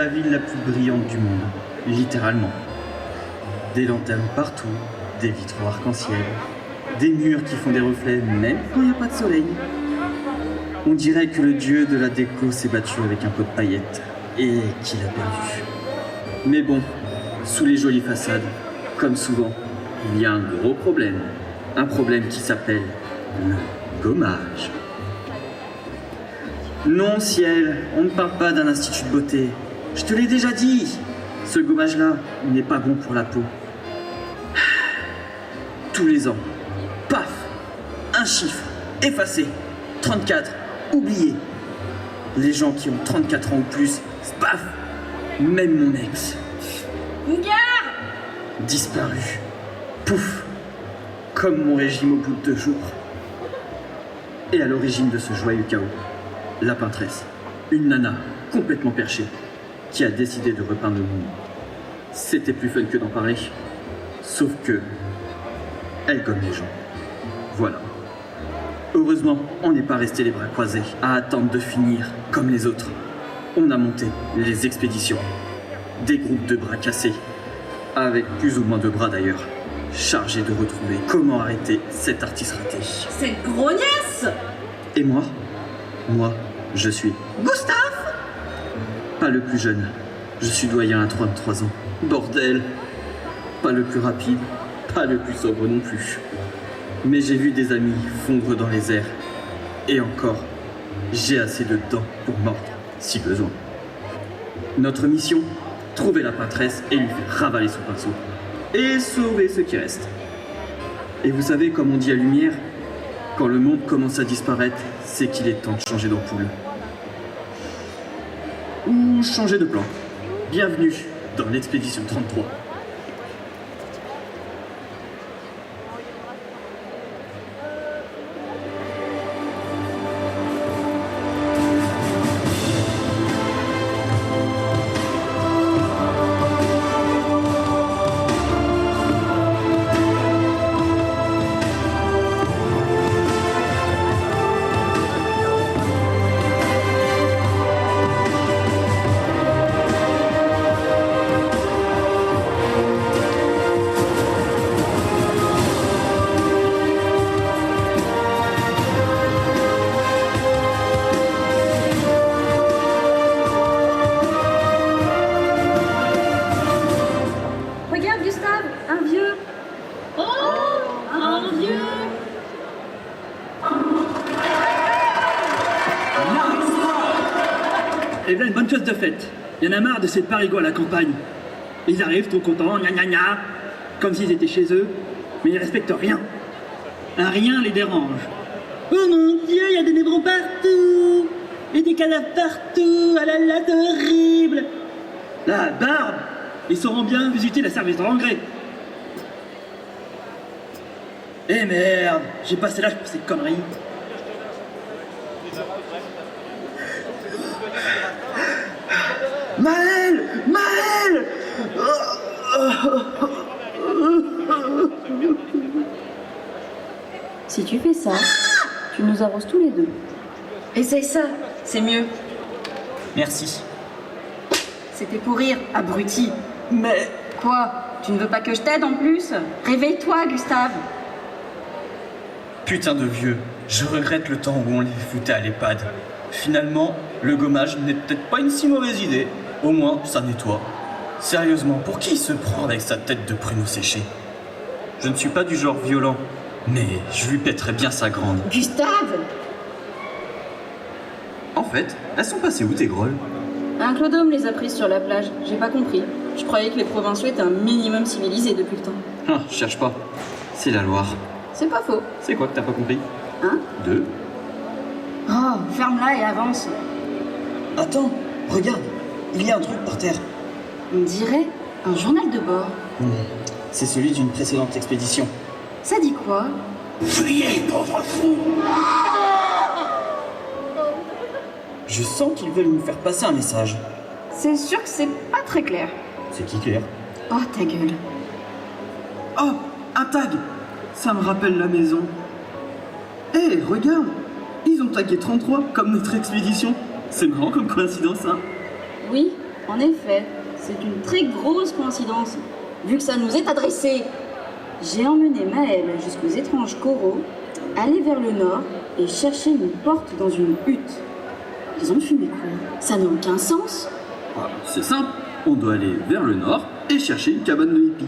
la ville la plus brillante du monde, littéralement. Des lanternes partout, des vitraux arc-en-ciel, des murs qui font des reflets même quand il n'y a pas de soleil. On dirait que le dieu de la déco s'est battu avec un pot de paillettes et qu'il a perdu. Mais bon, sous les jolies façades, comme souvent, il y a un gros problème. Un problème qui s'appelle le gommage. Non, ciel, on ne parle pas d'un institut de beauté. Je te l'ai déjà dit. Ce gommage-là n'est pas bon pour la peau. Tous les ans, paf, un chiffre, effacé. 34, oublié. Les gens qui ont 34 ans ou plus, paf, même mon ex. Gare! Disparu. Pouf. Comme mon régime au bout de 2 jours. Et à l'origine de ce joyeux chaos, la peintresse, une nana complètement perchée, qui a décidé de repeindre le monde. C'était plus fun que d'en parler. Sauf que, elle gomme les gens. Voilà. Heureusement, on n'est pas resté les bras croisés à attendre de finir comme les autres. On a monté les expéditions. Des groupes de bras cassés, avec plus ou moins de bras d'ailleurs, chargés de retrouver comment arrêter cet artiste raté. Cette grognasse! Et moi, je suis Gustave. Pas le plus jeune, je suis doyen à 33 ans. Bordel. Pas le plus rapide, pas le plus sobre non plus. Mais j'ai vu des amis fondre dans les airs. Et encore, j'ai assez de dents pour mordre, si besoin. Notre mission, trouver la peintresse et lui faire ravaler son pinceau. Et sauver ce qui reste. Et vous savez, comme on dit à Lumière, quand le monde commence à disparaître, c'est qu'il est temps de changer d'ampoule. Ou changer de plan. Bienvenue dans l'expédition 33. Et voilà une bonne chose de faite. Il y en a marre de ces parigots à la campagne. Ils arrivent trop contents, gna gna gna, comme s'ils étaient chez eux, mais ils respectent rien. Un rien les dérange. Oh mon Dieu, il y a des névrons partout, et des cadavres partout, ah là là, c'est horrible. La barbe, ils sauront bien visiter la service de l'engrais. Eh merde, j'ai passé l'âge pour ces conneries. Maël! Maël! Si tu fais ça, tu nous arroses tous les deux. Essaye ça, c'est mieux. Merci. C'était pour rire, abruti. Mais... Quoi? Tu ne veux pas que je t'aide en plus? Réveille-toi, Gustave. Putain de vieux, je regrette le temps où on les foutait à l'EHPAD. Finalement, le gommage n'est peut-être pas une si mauvaise idée. Au moins, ça nettoie. Sérieusement, pour qui il se prend avec sa tête de pruneau séché? Je ne suis pas du genre violent, mais je lui pèterais bien sa grande. Gustave! En fait, elles sont passées où tes grolles? Un clodome les a prises sur la plage, j'ai pas compris. Je croyais que les provinciaux étaient un minimum civilisés depuis le temps. Ah, cherche pas. C'est la Loire. C'est pas faux. C'est quoi que t'as pas compris? Hein? 2. Oh, ferme-la et avance. Attends, regarde, il y a un truc par terre. On dirait un journal de bord. C'est celui d'une précédente expédition. Ça dit quoi? Fuyez, pauvre fou! Je sens qu'ils veulent nous faire passer un message. C'est sûr que c'est pas très clair. C'est qui clair? Oh, ta gueule. Oh, un tag! Ça me rappelle la maison. Hé, regarde! Ils ont tagué 33 comme notre expédition. C'est marrant comme coïncidence, hein? Oui, En effet, c'est une très grosse coïncidence, vu que ça nous est adressé. J'ai emmené Maël jusqu'aux étranges coraux, aller vers le nord et chercher une porte dans une hutte. Ils ont fumé quoi? Ça n'a aucun sens. Ah, c'est simple, on doit aller vers le nord et chercher une cabane de hippies.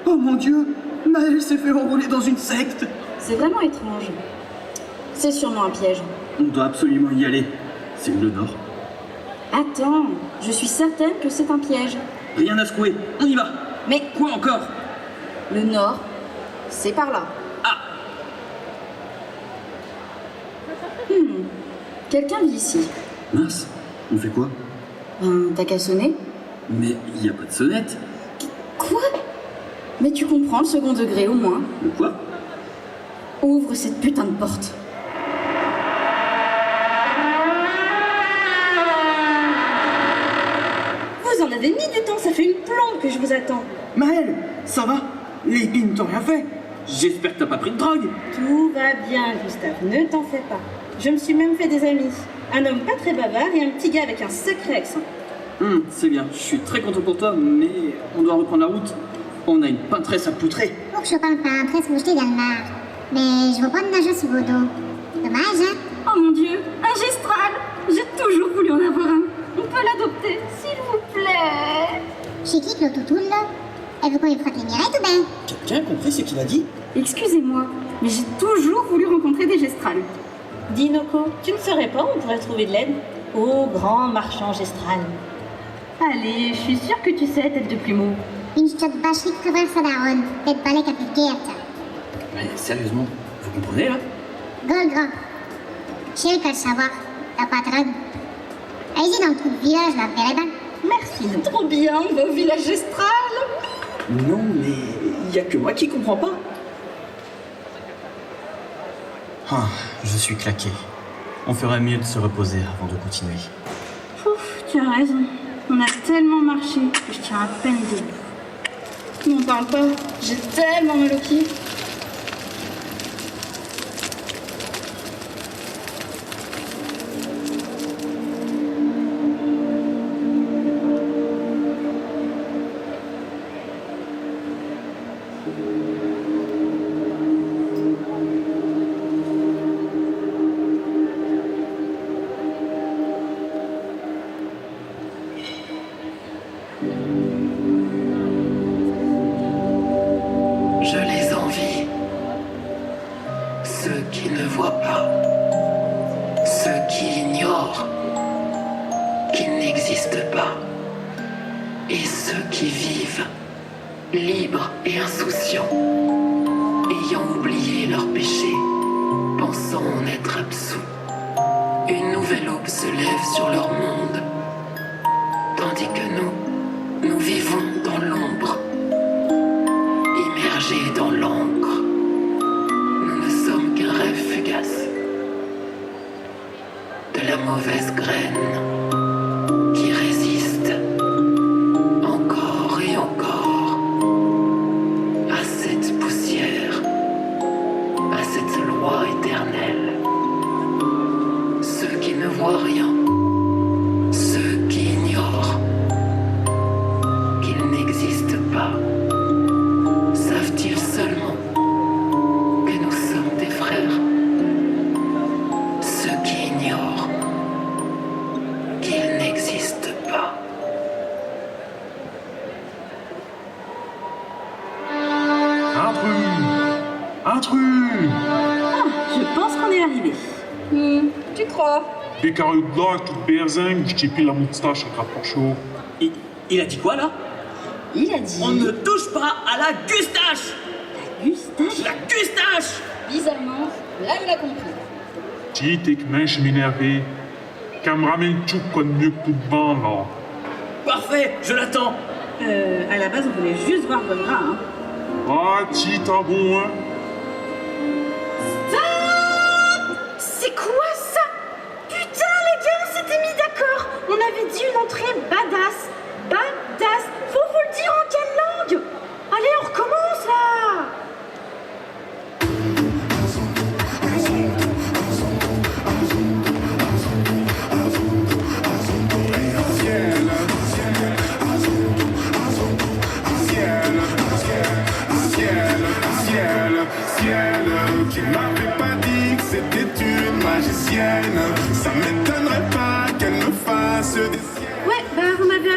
Oh mon Dieu, Maël s'est fait enrôler dans une secte. C'est vraiment étrange. C'est sûrement un piège. On doit absolument y aller. C'est le nord. Attends, je suis certaine que c'est un piège. Rien à secouer, on y va. Mais Quoi encore? le nord, c'est par là. Ah, Quelqu'un vit ici. mince, on fait quoi? Ben, t'as qu'à sonner. Mais il n'y a pas de sonnette. Quoi? Mais tu comprends le second degré au moins. Le quoi? Ouvre cette putain de porte. Vous en avez mis du temps, ça fait une plombe que je vous attends. Maël, ça va? Les hippies ne t'ont rien fait. J'espère que t'as pas pris de drogue. Tout va bien, Gustave, ne t'en fais pas. Je me suis même fait des amis. Un homme pas très bavard et un petit gars avec un sacré accent. C'est bien, je suis très content pour toi, mais on doit reprendre la route. On a une peintresse à poutrer. Pour que je parle pas, après se jeter dans le mar. Mais je vois pas de nager sur vos dos. Dommage, hein? Oh mon Dieu, un gestral! J'ai toujours voulu en avoir un. On peut l'adopter, s'il vous plaît. Chez qui, Claude Toutoul, là? Elle veut qu'on lui frotte les mirettes ou ben? Quelqu'un a compris ce qu'il a dit? Excusez-moi, mais j'ai toujours voulu rencontrer des gestrales. Dis, Noko, tu ne saurais pas où on pourrait trouver de l'aide? Ô grand marchand gestral. Allez, je suis sûre que tu sais, tête de plumeau. Une chiotte bâcherie de travers sa daronne. Peut-être pas les capitaires, tiens. Mais sérieusement, vous comprenez là? Gol grand. Chez qu'à le savoir, la patronne. Allez-y dans le trou de village, là, verrez bien. Merci, Noko. Trop bien, on va au village gestral. Non, mais il y a que moi qui comprends pas. Ah, je suis claqué. On ferait mieux de se reposer avant de continuer. Ouf, tu as raison. On a tellement marché que je tiens à peine debout. N'en parle pas, j'ai tellement mal aux pieds. Je les envie. Ceux qui ne voient pas. Ceux qui ignorent. Qu'ils n'existent pas. Et ceux qui vivent. Libres et insouciants. Ayant oublié leurs péchés. Pensant en être absous. Une nouvelle aube se lève sur leur monde. Tandis que nous vivons dans l'ombre. Immergés dans l'encre, nous ne sommes qu'un rêve fugace de la mauvaise graine qui résiste encore et encore à cette poussière, à cette loi éternelle. Ceux qui ne voient rien, ceux qui ignorent qu'ils n'existent pas. Savent-ils seulement que nous sommes des frères? Ceux qui ignorent qu'ils n'existent pas. Intrus! Je pense qu'on est arrivé. Tu crois? Des carrés de là, toute berzingue, je t'ai pris la moustache à capocho. Il a dit quoi, là? Il a dit. On ne touche pas à la gustache! Eustache? La gustache! Bizarrement, là il a compris. Dis, t'es que je m'énerver. Qu'elle me ramène tout quoi de mieux que tout devant, là. Parfait, je l'attends. À la base, on voulait juste voir Golgra, hein. Ah, ti, t'as bon, hein? C'est quoi ça? Putain, les gars, on s'était mis d'accord. On avait dit une entrée badass. Badass. Faut vous le dire en quelle langue? Allez, on recommence là.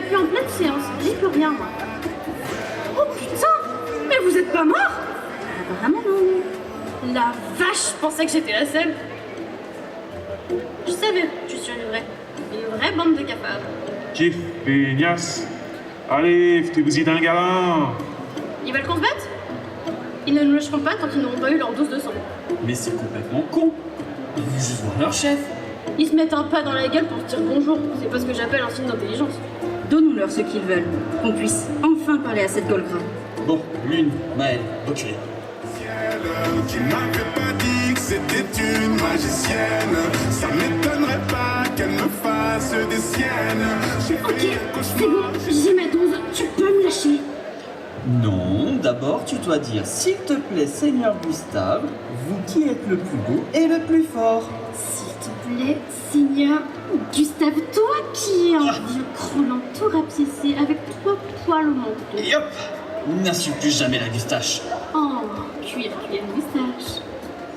appuyé en pleine séance. J'y peux rien, moi. Oh putain! Mais vous êtes pas mort? Apparemment non. La vache, je pensais que j'étais la seule. Je savais que tu survivrais. Une vraie bande de cafards. Kiff, feignasse. Allez, foutez-vous-y d'un gamin. Ils veulent qu'on se batte? Ils ne nous lâcheront pas tant qu'ils n'auront pas eu leur dose de sang. Mais c'est complètement con. Ils veulent juste voir leur chef. Ils se mettent un pas dans la gueule pour se dire bonjour. C'est pas ce que j'appelle un signe d'intelligence. Donnons-leur ce qu'ils veulent, qu'on puisse enfin parler à cette Golgra. Bon, Lune, Maël, reculez. Qui m'avait pas dit que c'était une magicienne. Ça m'étonnerait pas qu'elle me fasse des siennes. Ok, c'est bon, j'ai ma dose. Tu peux me lâcher. Non, d'abord tu dois dire s'il te plaît, Seigneur Gustave, vous qui êtes le plus beau et le plus fort. S'il te plaît, Seigneur Gustave, toi qui es un vieux croulant tout rapiécé avec 3 poils au menton. Et hop, n'insulte plus jamais la Gustache. Oh, cuir, moustache.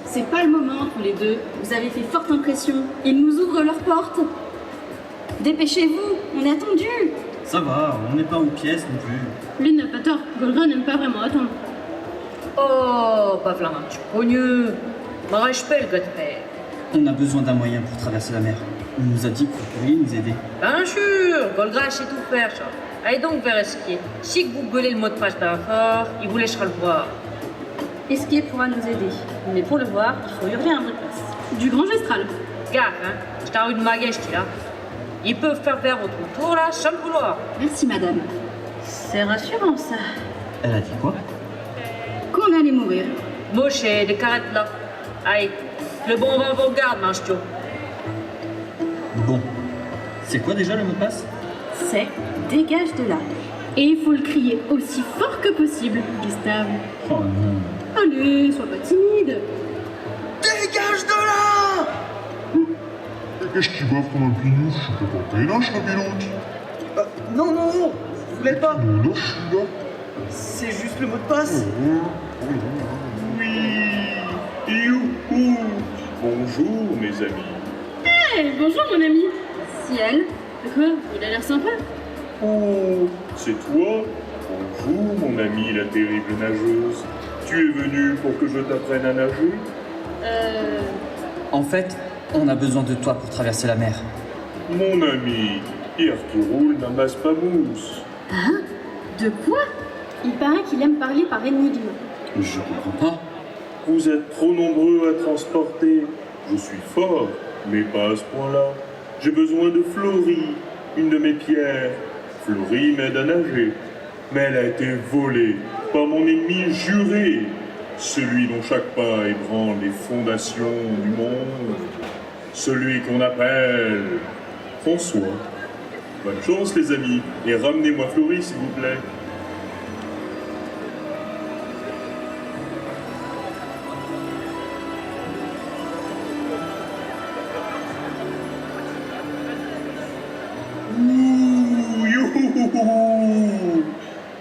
C'est pas le moment, tous les deux. Vous avez fait forte impression. Ils nous ouvrent leurs portes. Dépêchez-vous, on est attendus. Ça va, on n'est pas aux pièces non plus. Lui n'a pas tort, Golgra n'aime pas vraiment attendre. Oh, pas flamant, tu cogneux. M'arrache pas le Godfrey. On a besoin d'un moyen pour traverser la mer. On nous a dit que vous pourriez nous aider. Bien sûr, Golgra sait tout faire, ça. Allez donc vers Esquier. Si vous googlez le mot de passe d'un fort, il vous laissera le voir. Esquier pourra nous aider. Mais pour le voir, il faut hurler un mot de passe. Du grand gestral. Gaffe, hein. Je t'en une magache, là. Ils peuvent faire votre tour, là, sans le vouloir. Merci, madame. C'est rassurant, ça. Elle a dit quoi? Qu'on allait mourir. Moche, des carettes, là. Allez, le bon vent vous garde, mange-tu. Bon. C'est quoi déjà le mot de passe? C'est « dégage de là ». Et il faut le crier aussi fort que possible, Gustave. Oh non. Allez, sois pas timide. Dégage de là! Qu'est-ce qui bave comme un pignou? Je suis pas porté là, je suis pilote. Non, vous voulez pas? Non, je suis là. C'est juste le mot de passe. Oui. Youhou. Bonjour, mes amis. Hey, bonjour mon ami. Ciel. Quoi? Il a l'air sympa. Oh, c'est toi? Bonjour, mon amie la terrible nageuse. Tu es venue pour que je t'apprenne à nager? En fait, on a besoin de toi pour traverser la mer. Mon ami, hier qui roule n'amasse pas mousse. Hein? De quoi? Il paraît qu'il aime parler par énigme. Je comprends pas. Vous êtes trop nombreux à transporter. Je suis fort, mais pas à ce point-là. J'ai besoin de Florie, une de mes pierres. Florie m'aide à nager, mais elle a été volée par mon ennemi juré, celui dont chaque pas ébranle les fondations du monde, celui qu'on appelle François. Bonne chance les amis, et ramenez-moi Florie s'il vous plaît.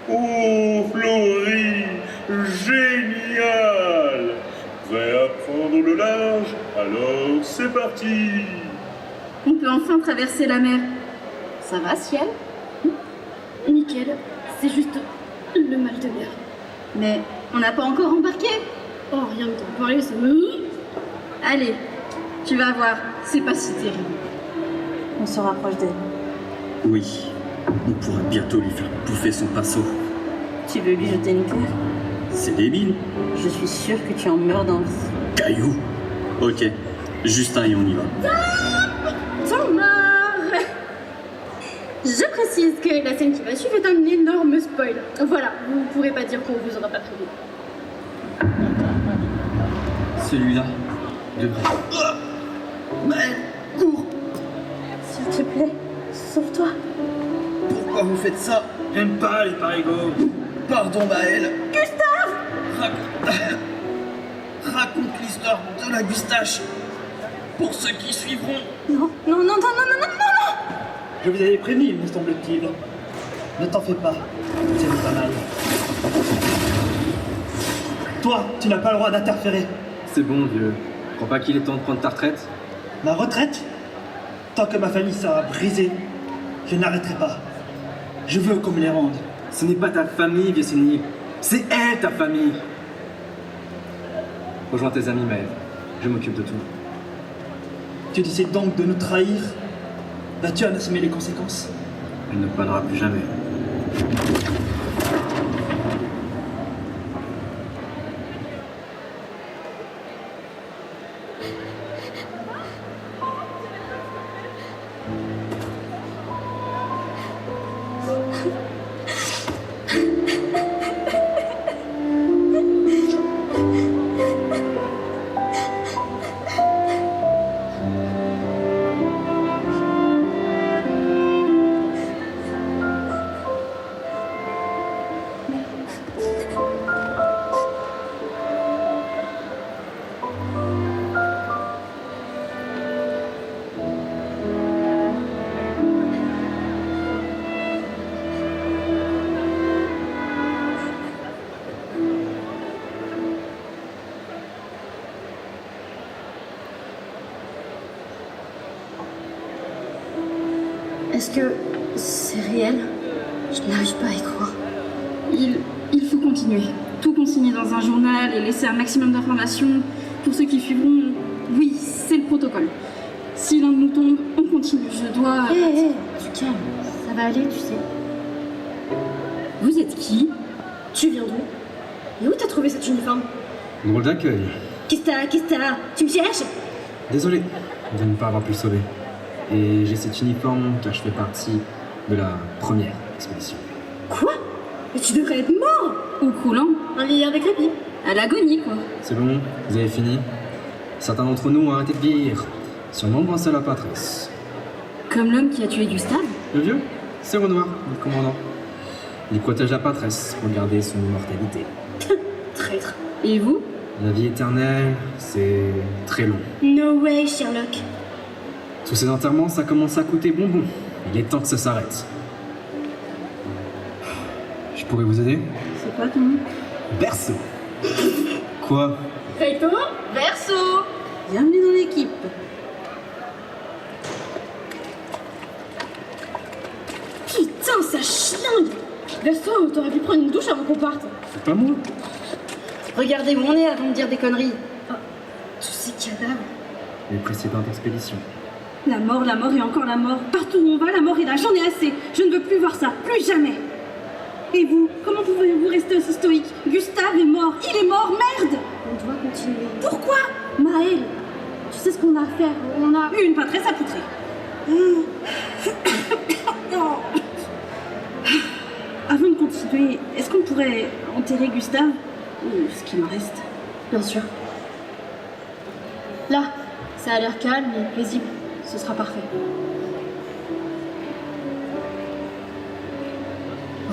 Oh, Florie, génial! Prêt à prendre le large? Alors, c'est parti! On peut enfin traverser la mer. Ça va, Ciel? Nickel, c'est juste le mal de mer. Mais on n'a pas encore embarqué. Oh, rien de t'en parler, ça me... Allez, tu vas voir, c'est pas si terrible. On se rapproche d'elle. Oui, on pourra bientôt lui faire bouffer son pinceau. Tu veux lui jeter une pierre? C'est débile. Je suis sûre que tu en meurs d'envie. Caillou. Ok, juste un et on y va. T'en mort. Je précise que la scène qui va suivre est un énorme spoil. Voilà, vous ne pourrez pas dire qu'on vous aura pas prévu. Celui-là devrait... Maël, cours! S'il te plaît, sauve-toi. Pourquoi vous faites ça? J'aime pas les parigots. Pardon, Maël. Gustave! Raconte l'histoire de la Gustache pour ceux qui suivront. Non. Je vous avais prévenu, me semble-t-il. Ne t'en fais pas, c'est pas mal. Toi, tu n'as pas le droit d'interférer. C'est bon, vieux. Crois pas qu'il est temps de prendre ta retraite? Ma retraite? Tant que ma famille sera brisée, je n'arrêterai pas. Je veux qu'on me les rende. Ce n'est pas ta famille, vieux cynique. C'est elle, ta famille. Rejoins tes amis, Maëv. Je m'occupe de tout. Tu décides donc de nous trahir? Vas-tu en assumer les conséquences? Elle ne parlera plus jamais. Est-ce que c'est réel? Je n'arrive pas à y croire. Il faut continuer. Tout consigner dans un journal et laisser un maximum d'informations pour ceux qui suivront. Oui, c'est le protocole. Si l'un de nous tombe, on continue. Je dois... Hé, tu calmes. Ça va aller, tu sais. Vous êtes qui? Tu viens d'où? Et où t'as trouvé cette uniforme? Drôle d'accueil. Qu'est-ce que t'as? Tu me cherches? Désolé de ne pas avoir pu le sauver. Et j'ai cet uniforme car je fais partie de la première expédition. Quoi? Mais tu devrais être mort! Au coulant. Un lien avec Répi. À l'agonie, quoi. C'est bon, vous avez fini. Certains d'entre nous ont arrêté de vieillir. Sûrement grâce à la Patresse. Comme l'homme qui a tué Gustave? Le vieux, c'est Renoir, le commandant. Il protège la Patresse pour garder son immortalité. Traître. Et vous? La vie éternelle, c'est très long. No way, Sherlock. Tous ces enterrements, ça commence à coûter bonbon. Il est temps que ça s'arrête. Je pourrais vous aider? C'est quoi ton nom? Berceau. Quoi? Recto, verso. Bienvenue dans l'équipe. Putain, ça chlingue. Verso, t'aurais pu prendre une douche avant qu'on parte. C'est pas moi. Regardez où on est avant de dire des conneries. Tous ces cadavres. Les précédentes expéditions. La mort et encore la mort. Partout où on va, la mort est là. J'en ai assez. Je ne veux plus voir ça. Plus jamais. Et vous, comment pouvez-vous rester aussi stoïque? Gustave est mort. Il est mort, merde! On doit continuer. Pourquoi? Maël, tu sais ce qu'on a à faire. On a... Une Patresse à poutrer. Avant de continuer, est-ce qu'on pourrait enterrer Gustave? Ou ce qu'il en reste? Bien sûr. Là, ça a l'air calme et paisible. Ce sera parfait.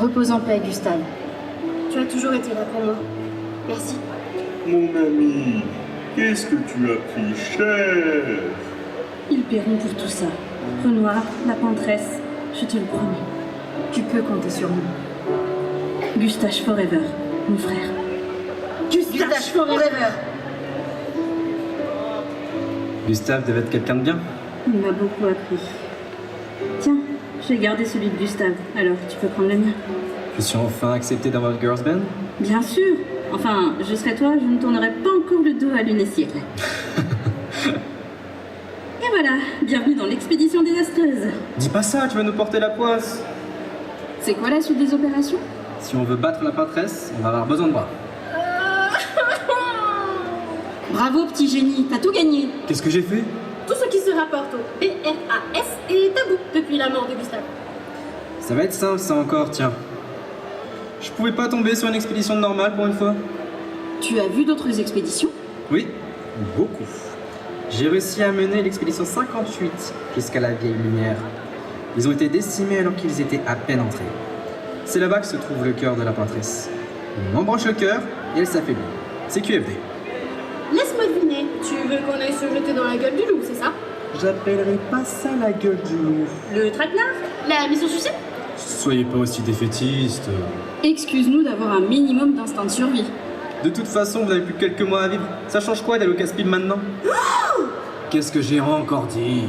Repose en paix, Gustave. Tu as toujours été là pour moi. Merci. Mon ami, qu'est-ce que tu as pris cher? Ils paieront pour tout ça. Renoir, la Patresse, je te le promets. Tu peux compter sur nous. Gustave forever, mon frère. Gustave forever. Gustave devait être quelqu'un de bien. Il m'a beaucoup appris. Tiens, j'ai gardé celui de Gustave, alors tu peux prendre le mien. Je suis enfin accepté dans votre girls band? Bien sûr. Enfin, je serais toi, je ne tournerais pas encore le dos à l'une-et-siècle. Et voilà, bienvenue dans l'expédition désastreuse. Dis pas ça, tu vas nous porter la poisse. C'est quoi la suite des opérations? Si on veut battre la Patresse, on va avoir besoin de bras. Bravo, petit génie, t'as tout gagné. Qu'est-ce que j'ai fait? Tout ce qui se rapporte au BRAS est tabou depuis la mort de Gustave. Ça va être simple, ça encore, tiens. Je pouvais pas tomber sur une expédition normale pour une fois? Tu as vu d'autres expéditions? Oui, beaucoup. J'ai réussi à mener l'expédition 58 jusqu'à la Vieille Lumière. Ils ont été décimés alors qu'ils étaient à peine entrés. C'est là-bas que se trouve le cœur de la Patresse. On embranche le cœur et elle s'affaiblit. C'est QFD. Laisse-moi deviner. Tu veux qu'on aille se jeter dans la gueule du loup, c'est ça? J'appellerai pas ça la gueule du loup. Le traquenard? La mission suicide? Soyez pas aussi défaitiste. Excuse-nous d'avoir un minimum d'instinct de survie. De toute façon, vous avez plus que quelques mois à vivre. Ça change quoi d'aller au casse-pipe maintenant? Qu'est-ce que j'ai encore dit?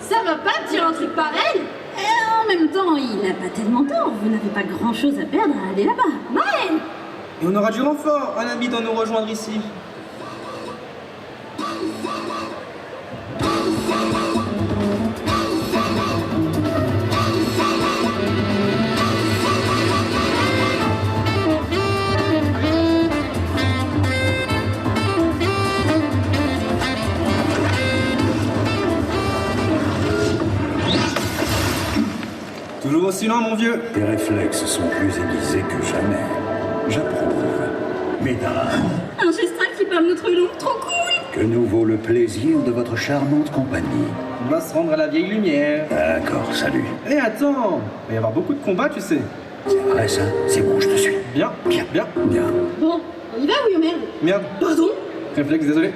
Ça va pas te dire un truc pareil? en même temps, il n'a pas tellement tort. Vous n'avez pas grand-chose à perdre à aller là-bas. Maël! Et on aura du renfort, un ami doit nous rejoindre ici. Toujours aussi lent, mon vieux. Tes réflexes sont plus aiguisés que jamais. J'approuve. Mesdames, Un gestral qui parle notre langue, trop cool! que nous vaut le plaisir de votre charmante compagnie. On va se rendre à la vieille lumière. D'accord, salut. Eh attends, il va y avoir beaucoup de combats, tu sais. C'est vrai ça? C'est bon, je te suis. Bien, bien, bien. Bien. Bon, on y va ou merde? Merde. Pardon? Réflexe, désolé.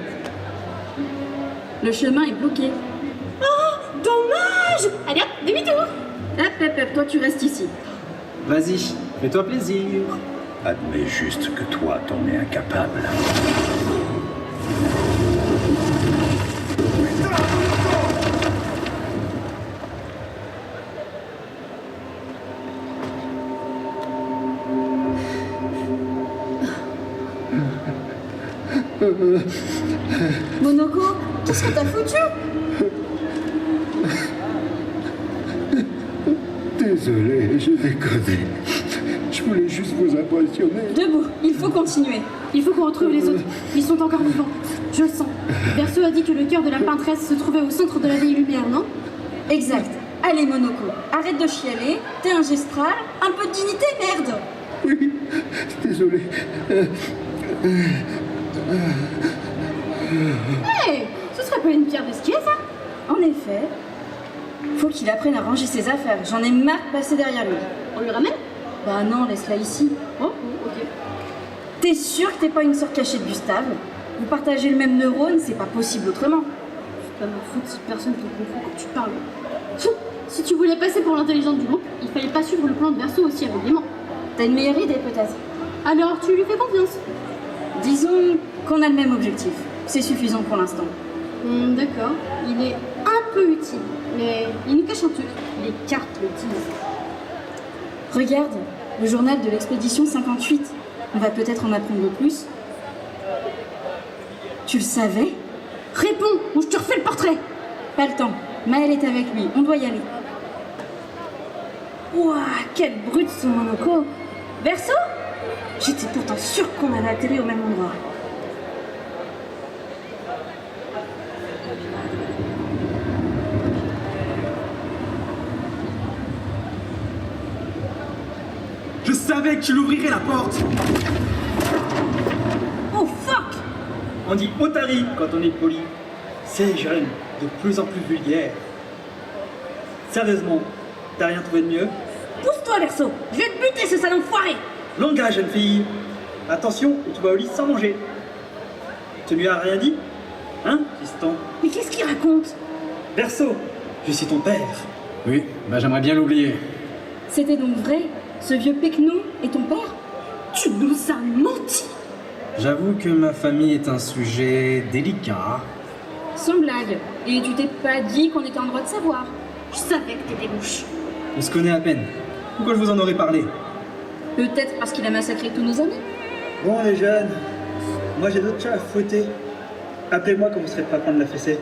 Le chemin est bloqué. Oh, dommage! Allez hop, demi-tour! Hop, toi tu restes ici. Vas-y, fais-toi plaisir. Admets juste que toi, t'en es incapable. Monoko, qu'est-ce que t'as foutu? Désolé, j'ai déconné. Je voulais juste vous impressionner. Debout, il faut continuer. Il faut qu'on retrouve les autres. Ils sont encore vivants. Je le sens. Verso a dit que le cœur de la peintresse se trouvait au centre de la vieille lumière, non? Exact. Allez, Monoko, arrête de chialer. T'es un gestral. Un peu de dignité, merde. Oui, désolé. Hey, ce serait pas une pierre de skier, ça? En effet, faut qu'il apprenne à ranger ses affaires. J'en ai marre de passer derrière lui. On lui ramène? Bah non, laisse-la ici. Oh, ok. T'es sûr que t'es pas une sœur cachée de Gustave? Vous partagez le même neurone, c'est pas possible autrement. C'est pas ma faute si personne te comprend quand tu parles. Pfff, si tu voulais passer pour l'intelligente du groupe, il fallait pas suivre le plan de Verso aussi aveuglément. T'as une meilleure idée peut-être? Alors tu lui fais confiance? Disons qu'on a le même objectif. C'est suffisant pour l'instant. D'accord. Il est un peu utile, mais il nous cache un truc. Les cartes le disent. Regarde, le journal de l'expédition 58. On va peut-être en apprendre plus. Tu le savais? Réponds, ou je te refais le portrait. Pas le temps. Maël est avec lui. On doit y aller. Ouah, quelle brute ce Monoko. Verso? J'étais pourtant sûre qu'on allait atterrir au même endroit. Je savais que tu l'ouvrirais la porte. Oh fuck! On dit Otari quand on est poli. Ces jeunes, de plus en plus vulgaires. Sérieusement, t'as rien trouvé de mieux? Pousse-toi, Verso! Je vais te buter, ce sale enfoiré! Longa, jeune fille. Attention, ou tu vas au lit sans manger. Tu lui as rien dit? Hein, fiston? Mais qu'est-ce qu'il raconte? Verso, je suis ton père. Oui, bah j'aimerais bien l'oublier. C'était donc vrai? Ce vieux Pecno est ton père? Tu nous as menti! J'avoue que ma famille est un sujet délicat. Sans blague. Et tu t'es pas dit qu'on était en droit de savoir. Je savais que t'étais louche. On se connaît à peine. Pourquoi je vous en aurais parlé? Peut-être parce qu'il a massacré tous nos amis. Bon, les jeunes, moi j'ai d'autres chats à fouetter. Appelez-moi quand vous serez pas prendre la fessée.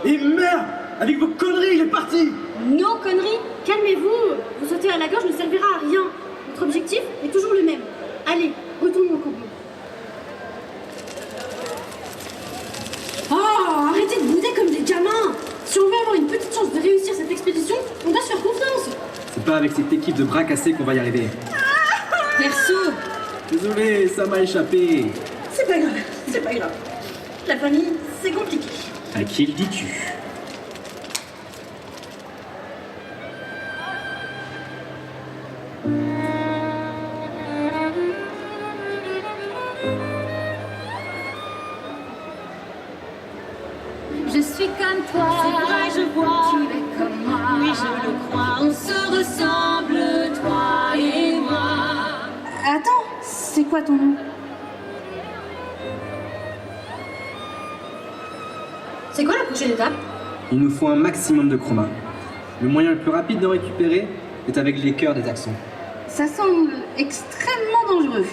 Et merde! Avec vos conneries, il est parti! Nos conneries? Calmez-vous. Vous sauter à la gorge ne servira à rien. Notre objectif est toujours le même. Allez, retournons au campement. Oh, arrêtez de bouder comme des gamins. Si on veut avoir une petite chance de réussir cette expédition, on doit se faire confiance. C'est pas avec cette équipe de bras cassés qu'on va y arriver. Verso! Désolé, ça m'a échappé. C'est pas grave, c'est pas grave. La famille, c'est compliqué. À qui le dis-tu? Je suis comme toi. C'est vrai, je vois. Tu es comme moi. Oui, je le crois. On se ressemble, toi et moi. Attends, c'est quoi ton nom? C'est quoi la prochaine étape? Il nous faut un maximum de chroma. Le moyen le plus rapide de récupérer est avec les cœurs des Axons. Ça semble extrêmement dangereux.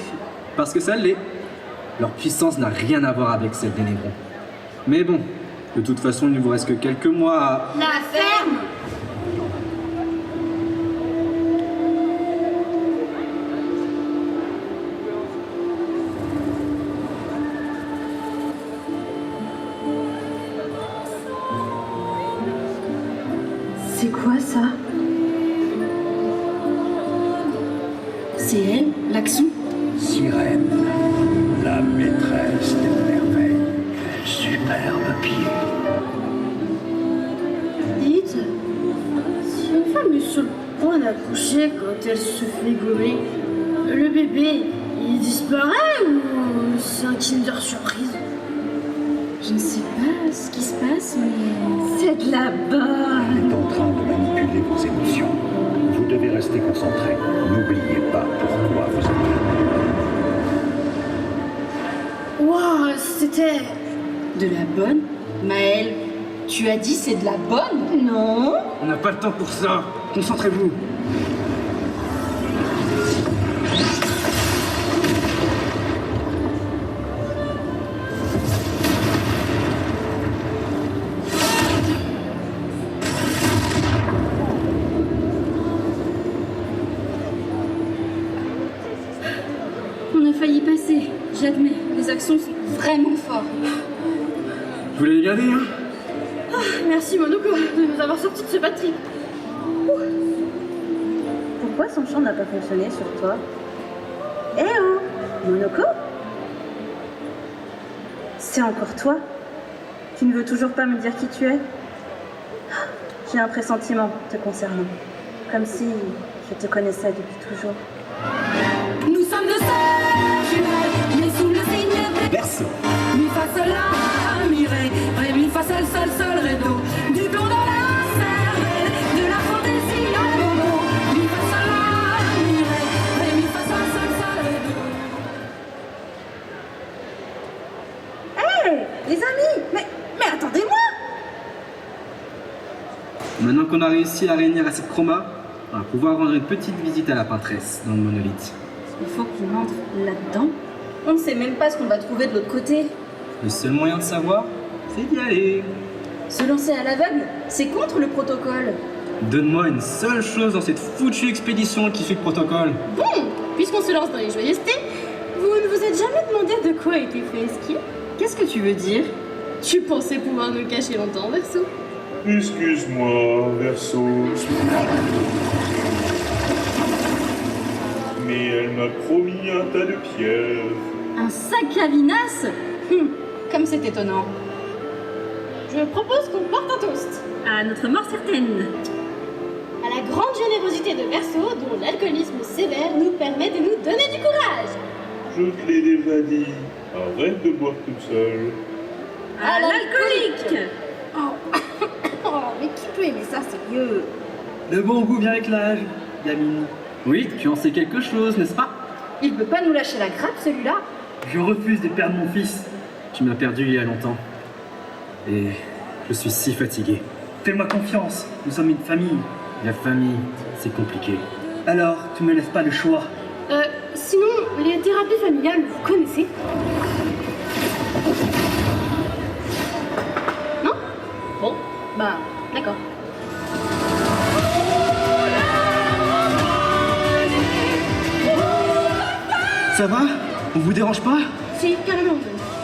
Parce que ça l'est. Leur puissance n'a rien à voir avec celle des Négrons. Mais bon, de toute façon, il ne vous reste que quelques mois à... La ferme! C'est quoi ça? C'est elle, l'action? Sirène, la maîtresse des merveilles. Superbe pied. Dites, si une femme est sur le point d'accoucher quand elle se fait gommer, le bébé, il disparaît ou c'est un Kinder surprise? Je ne sais pas ce qui se passe, mais... C'est de la bonne! Il est en train de manipuler vos émotions. Vous devez rester concentré. N'oubliez pas pourquoi vous êtes là. Waouh, c'était... De la bonne? Maëlle, tu as dit c'est de la bonne? Non. On n'a pas le temps pour ça. Concentrez-vous. On a failli passer, j'admets. Les actions sont vraiment forts. Vous l'avez gardé, hein? Ah, merci Monoko de nous avoir sortis de ce bad trip. Pourquoi son chant n'a pas fonctionné sur toi? Eh oh! Monoko? C'est encore toi? Tu ne veux toujours pas me dire qui tu es? J'ai un pressentiment te concernant. Comme si je te connaissais depuis toujours. Nous sommes deux sœurs jumelles, mais sous le signe de Berceau. mi fa sol la mi ré mi fa sol sol sol ré do. Du plomb dans la cervelle, de la fantaisie à Momo. Mi fa sol la mi ré mi fa sol sol sol ré do. Hé! Les amis! Mais attendez-moi! Maintenant qu'on a réussi à réunir assez de chroma, on va pouvoir rendre une petite visite à la peintresse dans le monolithe. Il faut qu'on entre là-dedans. On ne sait même pas ce qu'on va trouver de l'autre côté. Le seul moyen de savoir, c'est d'y aller. Se lancer à l'aveugle, c'est contre le protocole. Donne-moi une seule chose dans cette foutue expédition qui suit le protocole. Bon, puisqu'on se lance dans les joyeusetés, vous ne vous êtes jamais demandé de quoi était fait ce ski? Qu'est-ce que tu veux dire? Tu pensais pouvoir nous le cacher longtemps, Verso? Excuse-moi, Verso. Mais elle m'a promis un tas de pierres. Un sac à vinasse? Comme c'est étonnant. Je propose qu'on porte un toast. À notre mort certaine. À la grande générosité de Verso, dont l'alcoolisme sévère nous permet de nous donner du courage. Je te l'ai déjà dit. Arrête de boire toute seule. À l'alcoolique. Oh, mais qui peut aimer ça, sérieux? Le bon goût vient avec l'âge, gamine. Oui, tu en sais quelque chose, n'est-ce pas? Il peut pas nous lâcher la grappe, celui-là. Je refuse de perdre mon fils. Tu m'as perdu il y a longtemps. Et je suis si fatigué. Fais-moi confiance, nous sommes une famille. La famille, c'est compliqué. Alors, tu me laisses pas le choix. Sinon, les thérapies familiales, vous connaissez? Non? Bon, bah, d'accord. Ça va? On vous dérange pas? Si, carrément.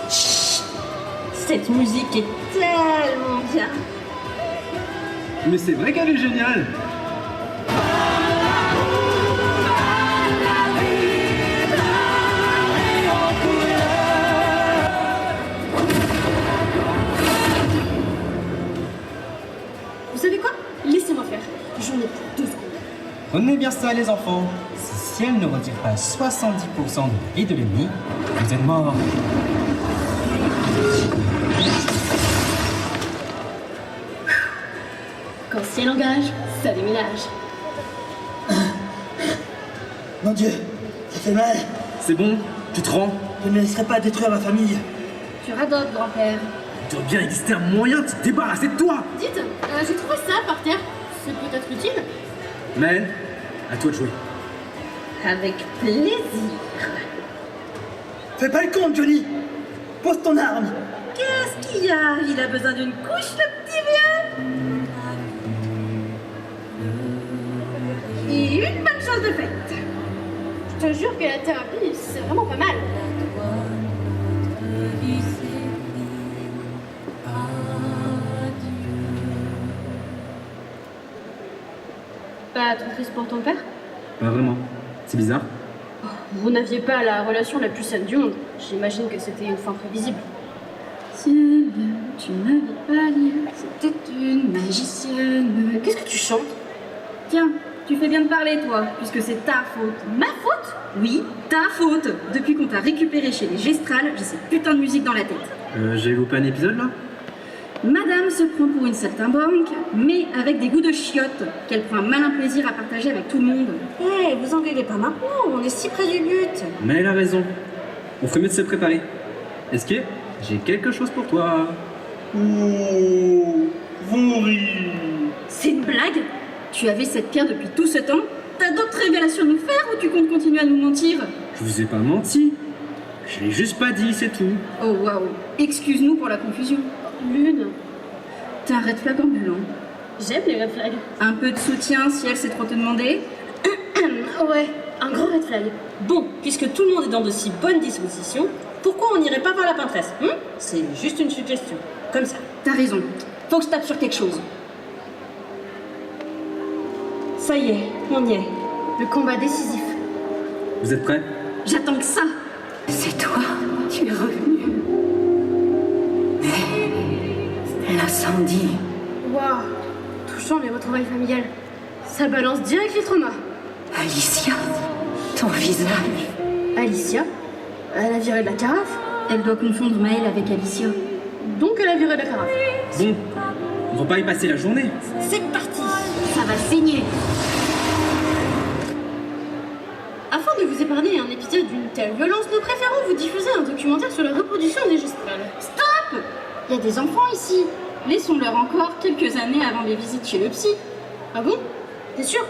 Cette musique est tellement bien. Mais c'est vrai qu'elle est géniale! Vous savez quoi? Laissez-moi faire. J'en ai pour 2 secondes. Retenez bien ça, les enfants. Si elle ne retire pas 70% de la vie de l'ennemi, vous êtes morts. Quand ciel engage, ça déménage. Mon Dieu, ça fait mal. C'est bon? Tu te rends? Je ne laisserai pas détruire ma famille. Tu radotes, grand-père. Il doit bien exister un moyen de se débarrasser de toi! Dites, j'ai trouvé ça par terre. c'est peut-être utile. Mel, à toi de jouer. Avec plaisir. Fais pas le con, Johnny. Pose ton arme. Qu'est-ce qu'il y a? Il a besoin d'une couche, le petit vieux. Et une bonne chose de faite. Je te jure que la thérapie, c'est vraiment pas mal. Pas trop triste pour ton père? Pas vraiment. C'est bizarre. Vous n'aviez pas la relation la plus saine du monde. J'imagine que c'était une fin prévisible. C'est bien, tu n'avais pas dit, c'était une magicienne. Qu'est-ce que tu chantes? Tiens, tu fais bien de parler, toi, puisque c'est ta faute. Ma faute? Oui, ta faute. Depuis qu'on t'a récupéré chez les Gestrales, j'ai cette putain de musique dans la tête. J'ai loupé un épisode là? Madame se prend pour une saltimbanque, mais avec des goûts de chiottes, qu'elle prend un malin plaisir à partager avec tout le monde. Eh, vous engueulez pas maintenant, on est si près du but. Mais elle a raison. On ferait mieux de se préparer. Esquive, j'ai quelque chose pour toi. Oh, Vori. C'est une blague? Tu avais cette pierre depuis tout ce temps? T'as d'autres révélations à nous faire ou tu comptes continuer à nous mentir? Je vous ai pas menti. Je l'ai juste pas dit, c'est tout. Oh waouh, excuse-nous pour la confusion. Lune. T'es un red flag ambulant. J'aime les red flags. Un peu de soutien si elle sait trop te demander. Ouais, un gros red flag. Bon, puisque tout le monde est dans de si bonnes dispositions, pourquoi on n'irait pas voir la peintresse? C'est juste une suggestion. Comme ça. T'as raison. Faut que je tape sur quelque chose. Ça y est, on y est. Le combat décisif. Vous êtes prêts? J'attends que ça. C'est toi, tu es revenu. Mais l'incendie. Waouh, touchant les retrouvailles familiales. Ça balance direct les traumas. Alicia, ton visage. Alicia? Elle a viré de la carafe? Elle doit confondre Maëlle avec Alicia. Donc elle a viré de la carafe. Bon, on va pas y passer la journée. C'est parti. Ça va saigner. Afin de vous épargner un épisode d'une telle violence, nous préférons vous diffuser un documentaire sur la reproduction des gestrales. Stop! Il y a des enfants ici. Laissons-leur encore quelques années avant les visites chez le psy. Ah bon? T'es sûr?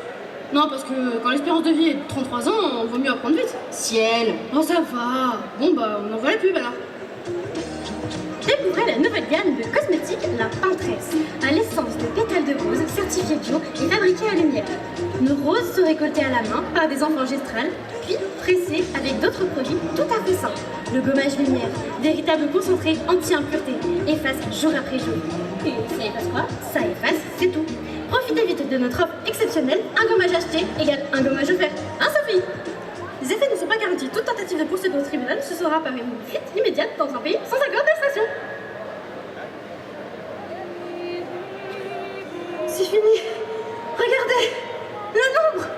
Non, parce que quand l'espérance de vie est de 33 ans, on vaut mieux apprendre vite. Ciel! Oh, ça va. Bon, bah, on envoie la pub alors. Découvrez la nouvelle gamme de cosmétiques La Peintresse, à l'essence de pétales de rose certifiée bio et fabriquée à lumière. Nos roses sont récoltées à la main par des enfants gestrales, puis pressées avec d'autres produits tout à fait sains. Le gommage lumière, véritable concentré anti-impureté, efface jour après jour. Et ça efface quoi? Ça efface, c'est tout. Profitez vite de notre offre exceptionnelle, un gommage acheté égale un gommage offert. Hein, Sophie? Les effets ne sont pas garantis. Toute tentative de poursuite au tribunal se sera par une fuite immédiate dans un pays sans accord d'extradition. C'est fini. Regardez, le nombre,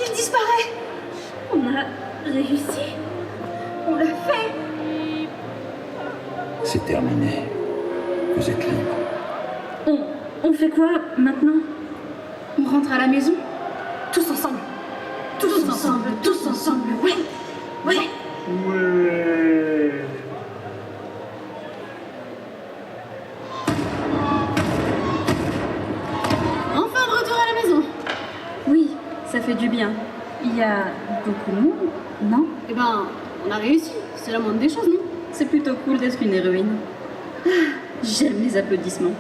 il disparaît. On a réussi. On l'a fait. C'est terminé. Vous êtes libre. On fait quoi maintenant? On rentre à la maison? Tous ensemble. Tous ensemble, tous ensemble, ouais. Ouais. Ouais. Enfin de retour à la maison. Oui, ça fait du bien. Il y a beaucoup de monde, non? Eh ben, on a réussi. C'est la moindre des choses, non? C'est plutôt cool d'être une héroïne. Ah, j'aime les applaudissements.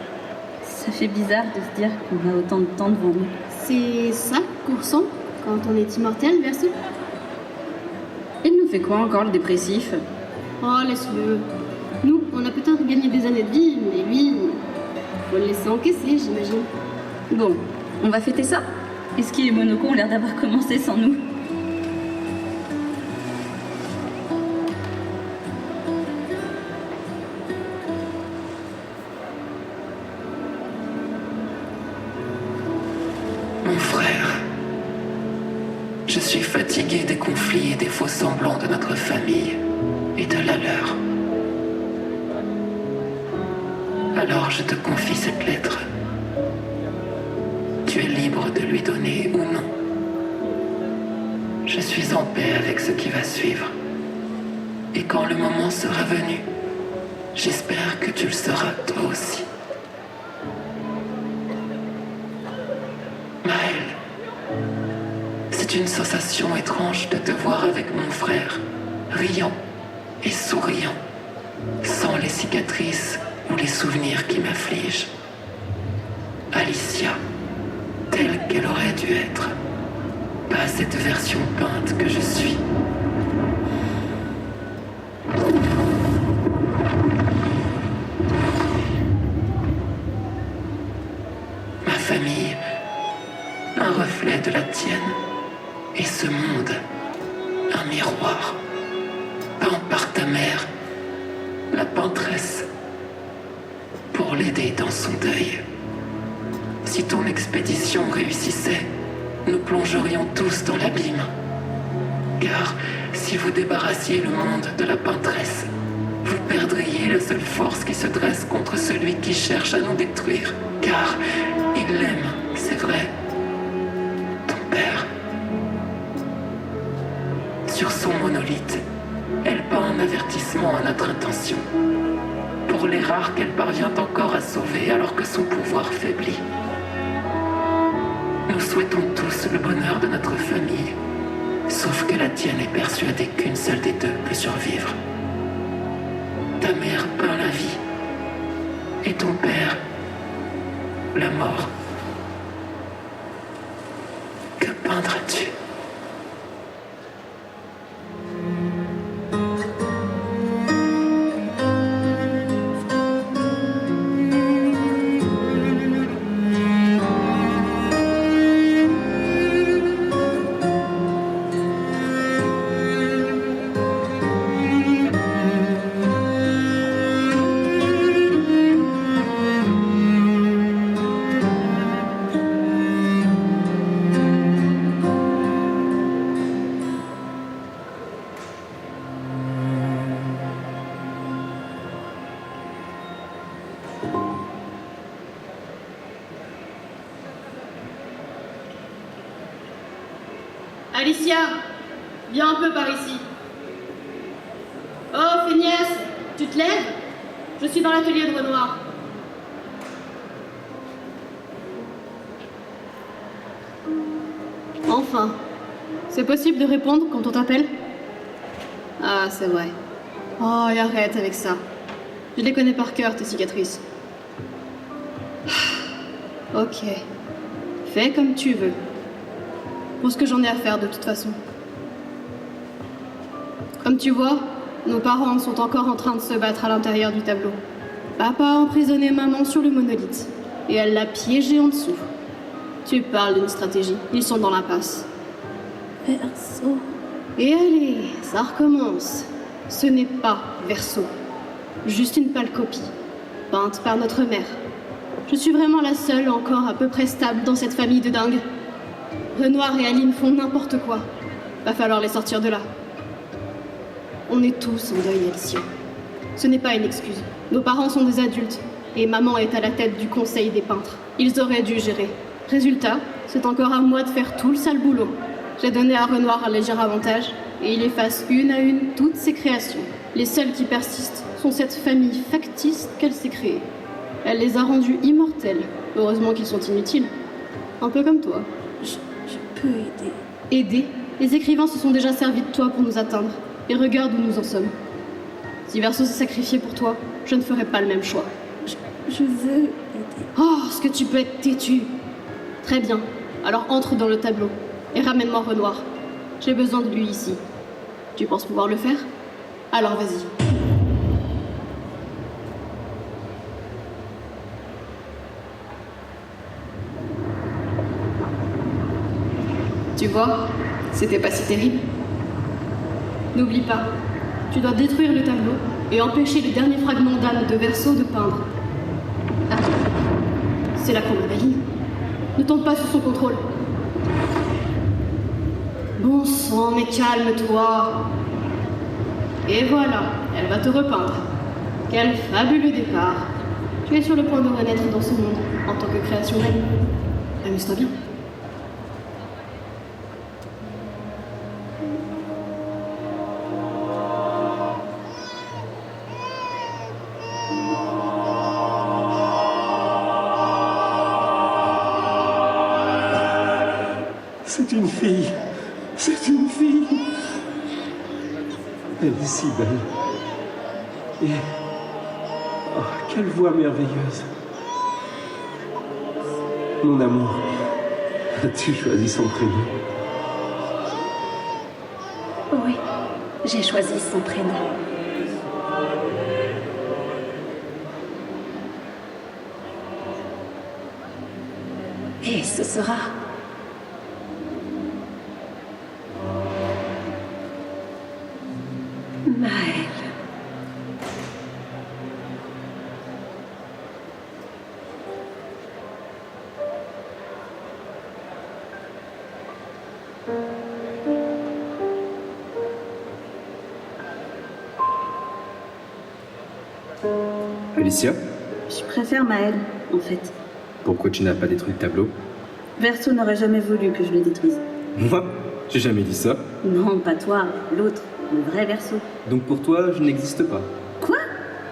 Ça fait bizarre de se dire qu'on a autant de temps devant nous. C'est ça qu'on ressent quand on est immortel, Verso? Il nous fait quoi encore, le dépressif? Oh, laisse-le. Nous, on a peut-être gagné des années de vie, mais lui, faut le laisser encaisser, j'imagine. Bon, on va fêter ça? Esquive et Monoko ont l'air d'avoir commencé sans nous. Mon frère, je suis fatigué des conflits et des faux semblants de notre famille et de la leur. Alors je te confie cette lettre. Tu es libre de lui donner ou non. Je suis en paix avec ce qui va suivre. Et quand le moment sera venu, j'espère que tu le seras toi aussi. C'est une sensation étrange de te voir avec mon frère, riant et souriant, sans les cicatrices ou les souvenirs qui m'affligent. Alicia, telle qu'elle aurait dû être, pas cette version peinte que je suis. Ma famille, un reflet de la tienne, et ce monde, un miroir, peint par ta mère, la peintresse, pour l'aider dans son deuil. Si ton expédition réussissait, nous plongerions tous dans l'abîme. Car si vous débarrassiez le monde de la peintresse, vous perdriez la seule force qui se dresse contre celui qui cherche à nous détruire. Car il l'aime, c'est vrai, ton père. Sur son monolithe, elle peint un avertissement à notre intention, pour les rares qu'elle parvient encore à sauver alors que son pouvoir faiblit. Nous souhaitons tous le bonheur de notre famille, sauf que la tienne est persuadée qu'une seule des deux peut survivre. Ta mère peint la vie, et ton père, la mort. Que peindras-tu ? Alicia, viens un peu par ici. Oh, feignasse, tu te lèves? Je suis dans l'atelier de Renoir. Enfin, c'est possible de répondre quand on t'appelle? Ah, c'est vrai. Oh, et arrête avec ça. Je les connais par cœur, tes cicatrices. Ok. Fais comme tu veux. Pour ce que j'en ai à faire de toute façon. Comme tu vois, nos parents sont encore en train de se battre à l'intérieur du tableau. Papa a emprisonné maman sur le monolithe, et elle l'a piégé en dessous. Tu parles d'une stratégie, ils sont dans l'impasse. Verso. Et allez, ça recommence. Ce n'est pas Verso, juste une pâle copie, peinte par notre mère. Je suis vraiment la seule encore à peu près stable dans cette famille de dingues. Renoir et Aline font n'importe quoi. Va falloir les sortir de là. On est tous en deuil, Alicia. Ce n'est pas une excuse. Nos parents sont des adultes, et maman est à la tête du conseil des peintres. Ils auraient dû gérer. Résultat, c'est encore à moi de faire tout le sale boulot. J'ai donné à Renoir un léger avantage, et il efface une à une toutes ses créations. Les seules qui persistent sont cette famille factice qu'elle s'est créée. Elle les a rendus immortels. Heureusement qu'ils sont inutiles. Un peu comme toi. Je peux aider. Aider? Les écrivains se sont déjà servis de toi pour nous atteindre. Et regarde où nous en sommes. Si Verso s'est sacrifié pour toi, je ne ferai pas le même choix. Je veux aider. Oh, ce que tu peux être têtu. Très bien. Alors entre dans le tableau. Et ramène-moi Renoir. J'ai besoin de lui ici. Tu penses pouvoir le faire? Alors vas-y. Tu vois, c'était pas si terrible. N'oublie pas, tu dois détruire le tableau et empêcher le dernier fragment d'âme de Verso de peindre. Ah, c'est la combat d'Aline. Ne tombe pas sous son contrôle. Bon sang, mais calme-toi. Et voilà, elle va te repeindre. Quel fabuleux départ. Tu es sur le point de renaître dans ce monde en tant que création d'Aline. Amuse-toi bien. C'est une fille. C'est une fille. Elle est si belle. Et... oh, quelle voix merveilleuse. Mon amour, as-tu choisi son prénom? Oui, j'ai choisi son prénom. Et ce sera... Maëlle. Alicia, Je préfère Maëlle, en fait. pourquoi tu n'as pas détruit le tableau? Verso n'aurait jamais voulu que je le détruise. Moi? J'ai jamais dit ça. Non, pas toi, l'autre, le vrai Verso. Donc pour toi, je n'existe pas. Quoi?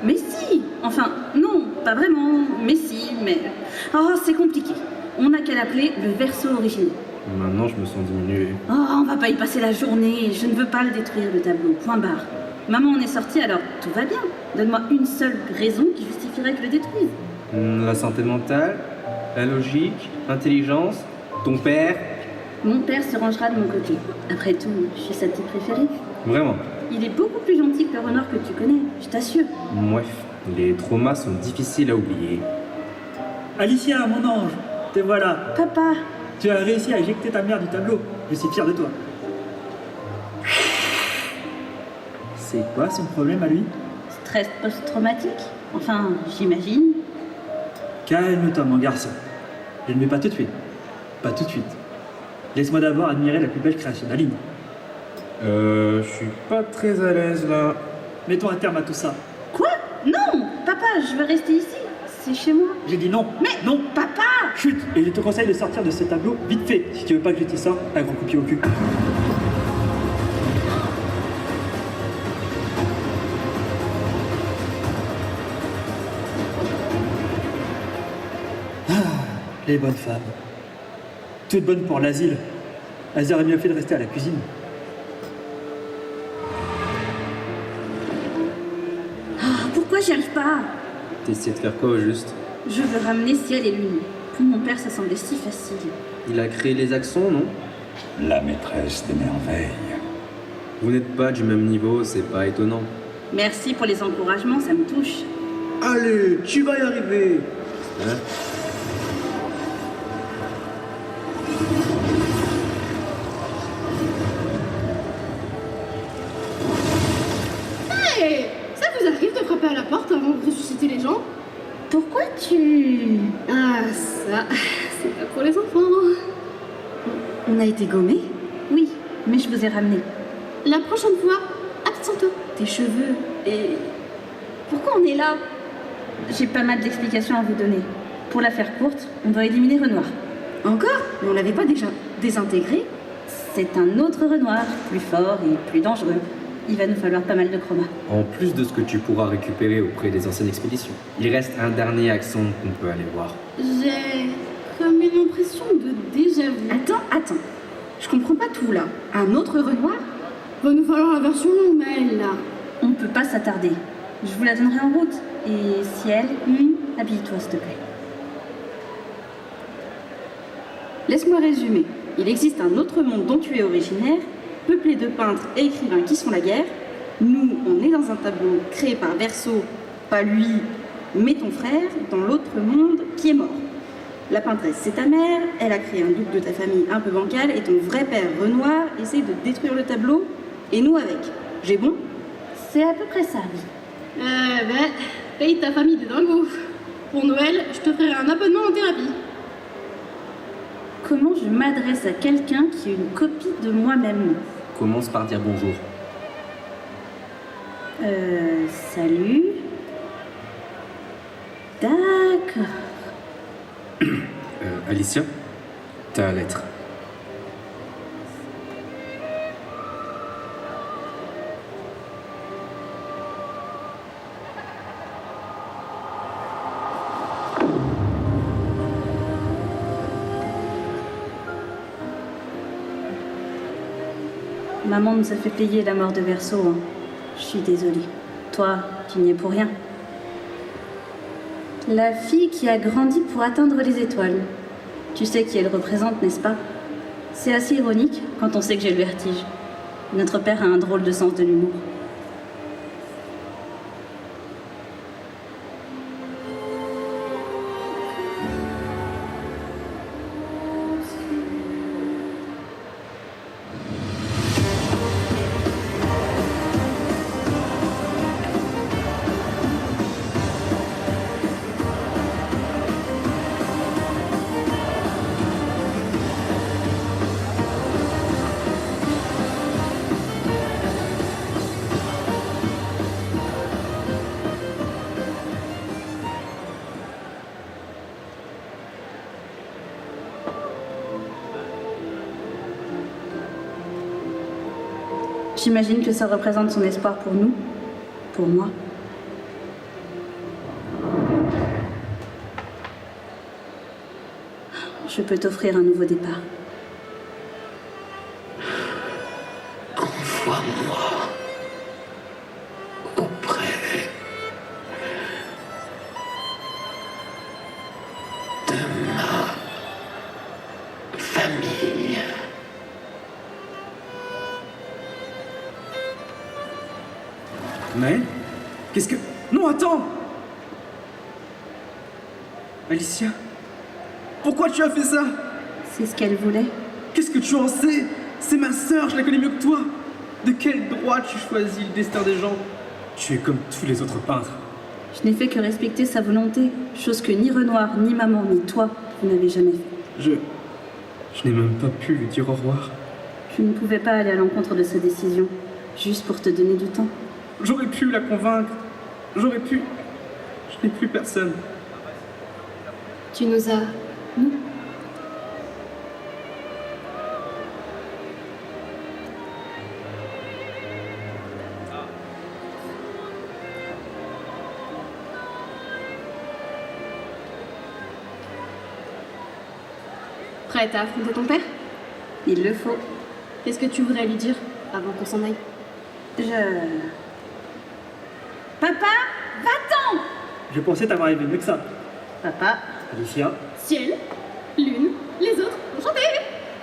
Mais si! Enfin, non, pas vraiment, mais si, mais... Oh, c'est compliqué. On n'a qu'à l'appeler le Verso originel. Maintenant, je me sens diminué. Oh, on va pas y passer la journée, je ne veux pas le détruire, le tableau, point barre. Maman en est sortie, alors tout va bien. Donne-moi une seule raison qui justifierait que je le détruise. La santé mentale, la logique, l'intelligence, ton père. Mon père se rangera de mon côté. Après tout, je suis sa petite préférée. Vraiment. Il est beaucoup plus gentil que le renard que tu connais, je t'assure. Bref, les traumas sont difficiles à oublier. Alicia, mon ange, te voilà. Papa. Tu as réussi à éjecter ta mère du tableau. Je suis fier de toi. C'est quoi son problème à lui? Stress post-traumatique? Enfin, j'imagine. Calme-toi, mon garçon. Je ne vais pas te tuer. Pas tout de suite. Laisse-moi d'abord admirer la plus belle création d'Aline. Je suis pas très à l'aise là. Mettons un terme à tout ça. Quoi? Non! Papa, je veux rester ici. C'est chez moi. J'ai dit non. Mais non. Papa! Chut! Et je te conseille de sortir de ce tableau vite fait, si tu veux pas que je t'y sorte un grand coup de pied au cul. Ah, les bonnes femmes. Toutes bonnes pour l'asile. Elles auraient mieux fait de rester à la cuisine. Pourquoi j'y arrive pas? T'essaies de faire quoi au juste? Je veux ramener ciel et lune. Pour mon père, ça semblait si facile. Il a créé les accents, non? La maîtresse des merveilles. Vous n'êtes pas du même niveau, c'est pas étonnant. Merci pour les encouragements, ça me touche. Allez, tu vas y arriver. Hein? Hey! Ça vous arrive de frapper à la porte avant de ressusciter les gens? Pourquoi tu... Ah, ça, c'est pas pour les enfants. On a été gommés? Oui, mais je vous ai ramené. La prochaine fois, absente-toi. Tes cheveux et... Pourquoi on est là? J'ai pas mal d'explications à vous donner. Pour la faire courte, on doit éliminer Renoir. Encore? Mais on l'avait pas déjà désintégré? C'est un autre Renoir, plus fort et plus dangereux. Il va nous falloir pas mal de chroma. En plus de ce que tu pourras récupérer auprès des anciennes expéditions, il reste un dernier accent qu'on peut aller voir. J'ai comme une impression de déjà-vu. Attends. Je comprends pas tout là. Un autre Renoir? Va nous falloir la version longue, Maëlle, là. On peut pas s'attarder. Je vous la donnerai en route. Et ciel, habille-toi s'il te plaît. Laisse-moi résumer. Il existe un autre monde dont tu es originaire, peuplé de peintres et écrivains qui se font la guerre. Nous, on est dans un tableau créé par Verso, pas lui, mais ton frère, dans l'autre monde qui est mort. La peintresse, c'est ta mère, elle a créé un double de ta famille un peu bancal, et ton vrai père, Renoir, essaye de détruire le tableau, et nous avec. J'ai bon? C'est à peu près ça, oui. Paye ta famille des dingos. Pour Noël, je te ferai un abonnement en thérapie. Comment je m'adresse à quelqu'un qui est une copie de moi-même? Commence par dire bonjour. Salut. D'accord. Alicia, ta lettre. Maman nous a fait payer la mort de Verso. Hein. Je suis désolée. Toi, tu n'y es pour rien. La fille qui a grandi pour atteindre les étoiles. Tu sais qui elle représente, n'est-ce pas? C'est assez ironique quand on sait que j'ai le vertige. Notre père a un drôle de sens de l'humour. J'imagine que ça représente son espoir pour nous, pour moi. Je peux t'offrir un nouveau départ. Envoie-moi auprès de ma famille. Mais qu'est-ce que... Non, attends! Alicia, pourquoi tu as fait ça? C'est ce qu'elle voulait. Qu'est-ce que tu en sais? C'est ma sœur, je la connais mieux que toi. De quel droit tu choisis le destin des gens? Tu es comme tous les autres peintres. Je n'ai fait que respecter sa volonté, chose que ni Renoir, ni maman, ni toi, vous n'avez jamais fait. Je n'ai même pas pu lui dire au revoir. Tu ne pouvais pas aller à l'encontre de sa décision, juste pour te donner du temps. J'aurais pu la convaincre. J'aurais pu. Je n'ai plus personne. Tu nous as... nous. Prête à affronter ton père? Il le faut. Qu'est-ce que tu voudrais lui dire avant qu'on s'en aille? Papa, va-t'en! Je pensais t'avoir aimé mieux que ça. Papa. Alicia. Ciel, lune, les autres, enchantés!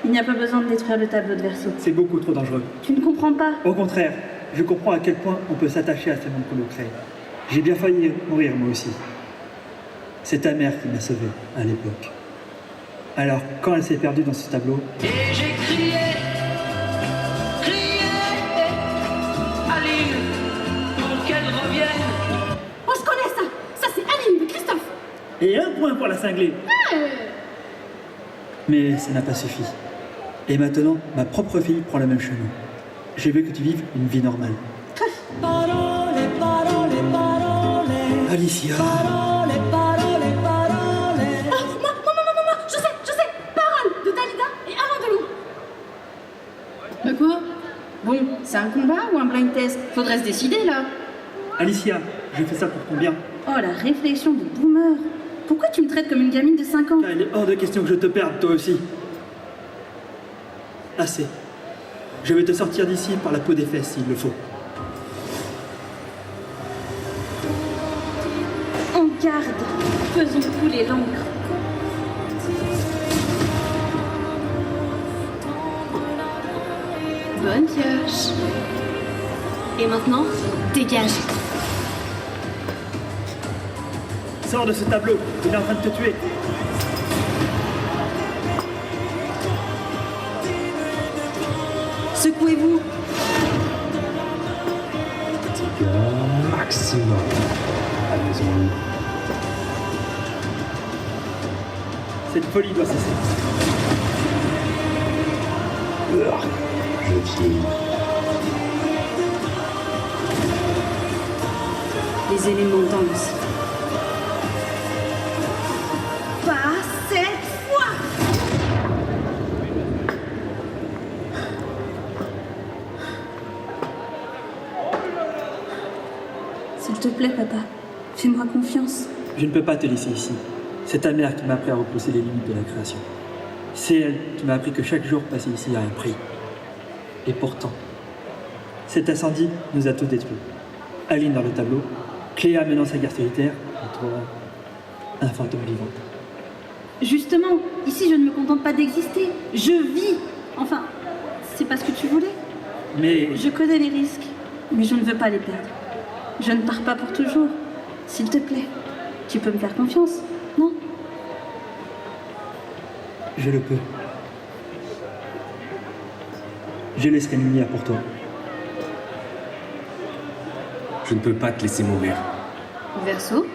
Il n'y a pas besoin de détruire le tableau de Verso. C'est beaucoup trop dangereux. Tu ne comprends pas. Au contraire, je comprends à quel point on peut s'attacher à ces mondes qu'on nous crée. J'ai bien failli mourir moi aussi. C'est ta mère qui m'a sauvé à l'époque. Alors, quand elle s'est perdue dans ce tableau... Et j'ai crié, Aline, pour qu'elle revienne. Oh, je connais ça! Ça, c'est Aline de Christophe! Et un point pour la cinglée. Mais ça n'a pas suffi. Et maintenant, ma propre fille prend le même chemin. Je veux que tu vives une vie normale. Parole, parole, parole. Alicia. Parole, parole, parole. Oh, moi, je sais! Parole de Dalida et Alain Delon! De quoi? Bon, c'est un combat ou un blind test? Faudrait se décider, là. Alicia, je fais ça pour ton bien. Oh, la réflexion de boomer. Pourquoi tu me traites comme une gamine de 5 ans? Car il est hors de question que je te perde, toi aussi. Assez. Je vais te sortir d'ici par la peau des fesses, s'il le faut. En garde. Faisons couler l'encre. Bonne pioche. Et maintenant, dégage. Sors de ce tableau, il est en train de te tuer. Secouez-vous. Dégâts maximum. Allez-y. Cette folie doit cesser. Je vieillis. Les éléments dansent. Pas cette fois! S'il te plaît, papa, fais-moi confiance. Je ne peux pas te laisser ici. C'est ta mère qui m'a appris à repousser les limites de la création. C'est elle qui m'a appris que chaque jour passé ici a un prix. Et pourtant, Cet incendie nous a tout détruit. Aline dans le tableau, Cléa menant sa guerre solitaire, et toi, un fantôme vivant. Justement, ici je ne me contente pas d'exister. Je vis. Enfin, c'est pas ce que tu voulais. Mais Je connais les risques, mais je ne veux pas les perdre. Je ne pars pas pour toujours. S'il te plaît, tu peux me faire confiance, non? je le peux. Je laisserai une lumière pour toi. Je ne peux pas te laisser mourir. Verseau.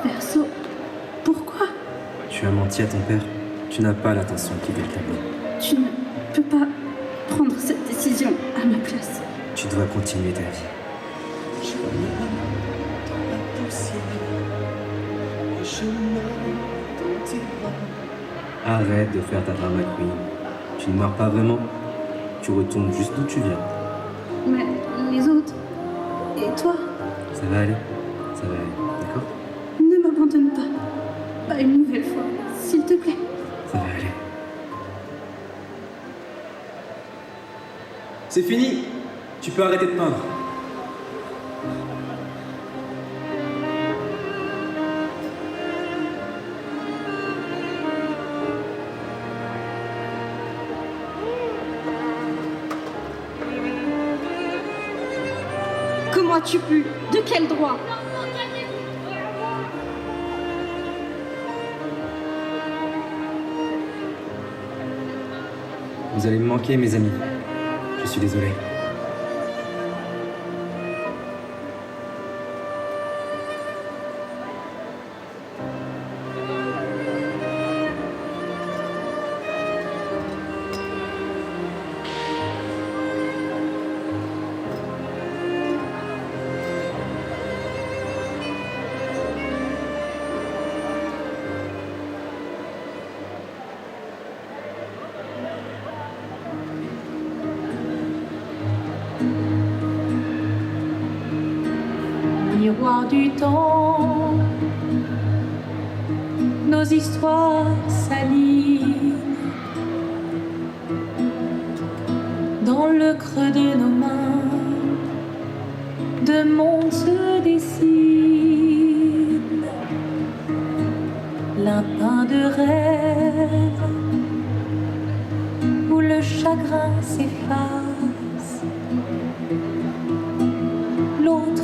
Verseau, pourquoi? Tu as menti à ton père. Tu n'as pas l'intention de quitter le tableau. Tu ne peux pas prendre cette décision à ma place. Tu dois continuer ta vie. Arrête de faire ta drama queen. Tu ne meurs pas vraiment. Tu retournes juste d'où tu viens. Mais les autres, et toi, Ça va aller. Ça va aller. D'accord? ne m'abandonne pas. Pas une nouvelle fois, s'il te plaît. Ça va aller. C'est fini. Tu peux arrêter de peindre. Comment as-tu pu? De quel droit? Vous allez me manquer, mes amis. Je suis désolé. Miroir du temps, nos histoires s'alignent dans le creux de nos mains. Deux mondes se dessinent, l'un peint de rêve où le chagrin s'efface, l'autre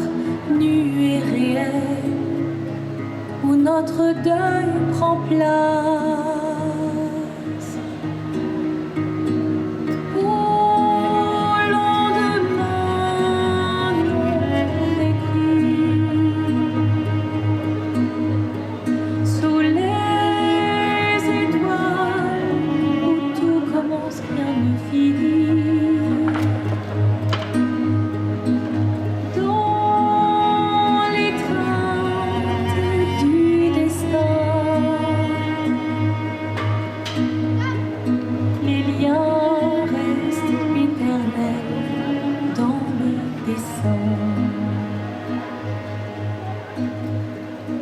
nu et réel, où notre deuil prend place. Au lendemain non écrit, sous les étoiles, où tout commence, rien ne finit.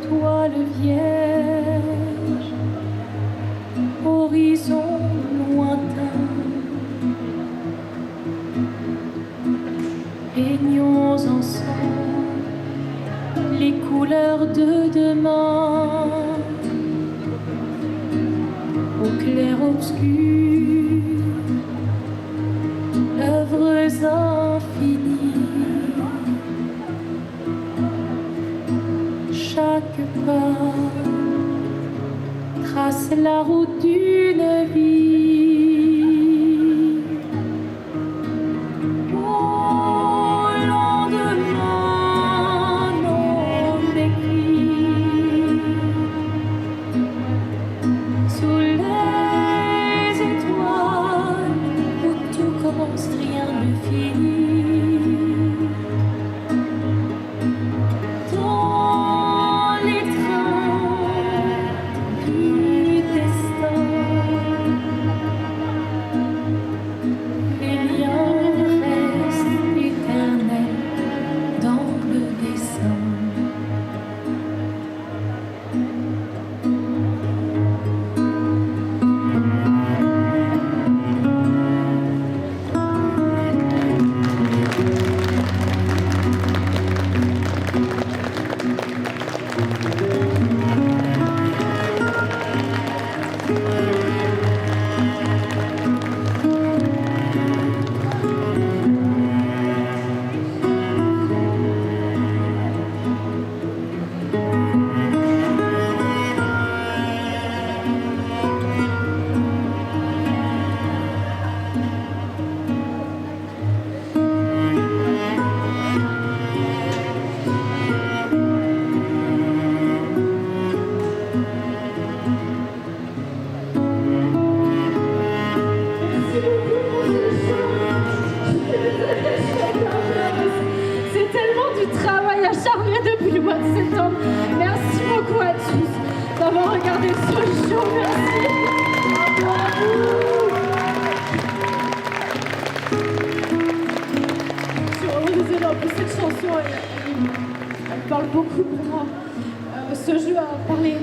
Toi le vierge, horizon lointain, peignons ensemble les couleurs de demain, au clair-obscur, œuvres infinies. Chaque pas trace la route d'une vie. Au lendemain non écrit, sous les étoiles où tout commence, rien ne finit. Dans les trains du destin,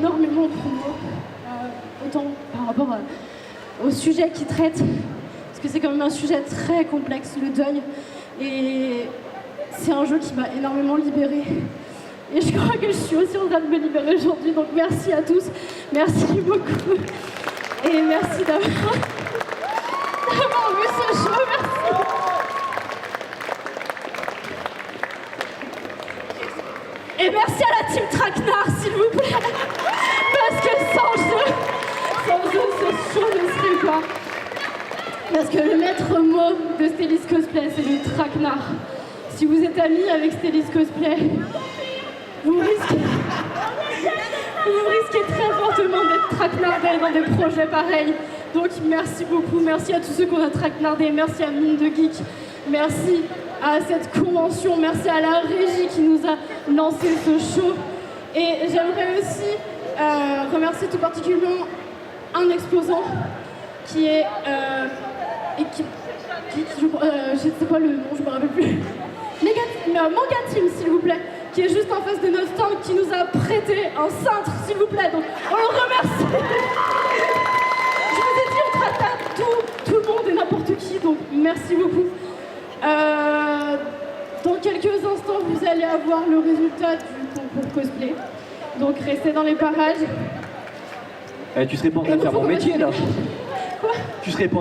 énormément pour moi, autant par rapport au sujet qu'il traite, parce que c'est quand même un sujet très complexe, le deuil, et c'est un jeu qui m'a énormément libérée. Et je crois que je suis aussi en train de me libérer aujourd'hui, donc merci à tous, merci beaucoup, et merci d'avoir vu ce show, merci. Et merci à la team Traquenard, s'il vous plaît, parce que sans eux, ce show ne serait pas. Parce que le maître mot de Stellis Cosplay, c'est le Traquenard. Si vous êtes amis avec Stellis Cosplay, vous risquez très fortement d'être traquenardés dans des projets pareils. Donc merci beaucoup, merci à tous ceux qu'on a traquenardés, merci à Mine de Geek, merci à cette convention, merci à la régie qui nous a lancé ce show. Et j'aimerais aussi remercier tout particulièrement un exposant qui est... je sais pas le nom, je me rappelle plus. Manga Team, s'il vous plaît, qui est juste en face de notre stand, qui nous a prêté un cintre, s'il vous plaît. Donc on le remercie. Je vous ai dit, on traite tout le monde et n'importe qui, donc merci beaucoup. Dans quelques instants, vous allez avoir le résultat du concours cosplay. Donc restez dans les parages. Tu serais pas en train de faire mon métier là? Quoi? Tu serais pas en